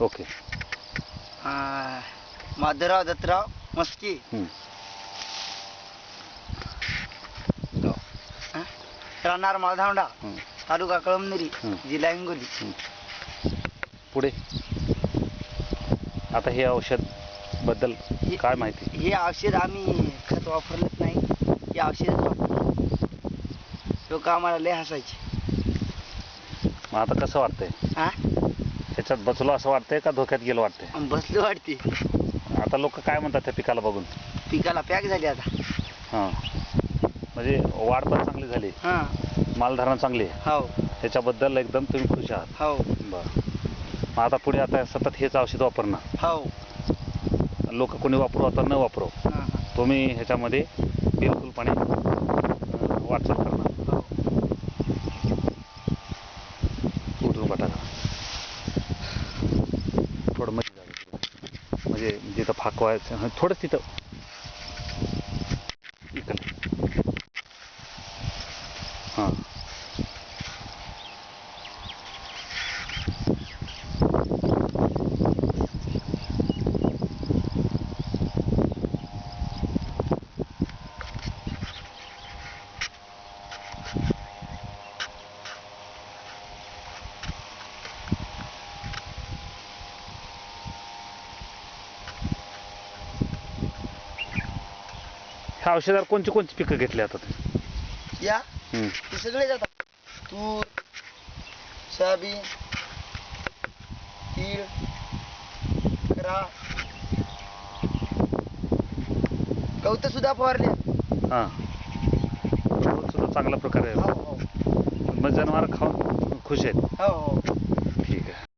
Okay. Madhavrao Dattarao Maski, राहणार माळधावडा, तालुका कळमनुरी, जिल्हा हिंगोली. पुढे आता हे औषध बद्दल काय माहिती? हे औषध आम्ही खत वापरलंच नाही, हे औषधच वापरलं. लोक आम्हाला लय हसायचे. मग आता कसं वाटतंय? ह्याच्यात बसलो असं वाटतंय का धोक्यात गेलं वाटतंय? बसलं वाटते. आता लोक काय म्हणतात त्या पिकाला बघून? पिकाला पॅक झाली आता. हां, म्हणजे वाढ पण चांगली झाली, मालधारणा चांगली आहे. हो. ह्याच्याबद्दल एकदम तुम्ही खुश आहात? हो. बरं. मग आता पुढे आता सतत हेच औषध वापरणार? हो. लोक कोणी वापरू आता न वापरू, तुम्ही ह्याच्यामध्ये बिलकुलपणे वाटचाल करणार? उठून बटा थोडं मध्ये झालं, म्हणजे जिथं फाकवायचं थोडंच तिथं इकडे. हां. ह्या औषधावर कोणती कोणती पिकं घेतली आता तुम्ही? या ते सगळे जातात. तूर, सोयाबीन, तीळ, करा, गवत सुद्धा फवारले. हां, सुद्धा चांगल्या प्रकारे. हो. मग जनावर खाऊन खुश आहेत? हो.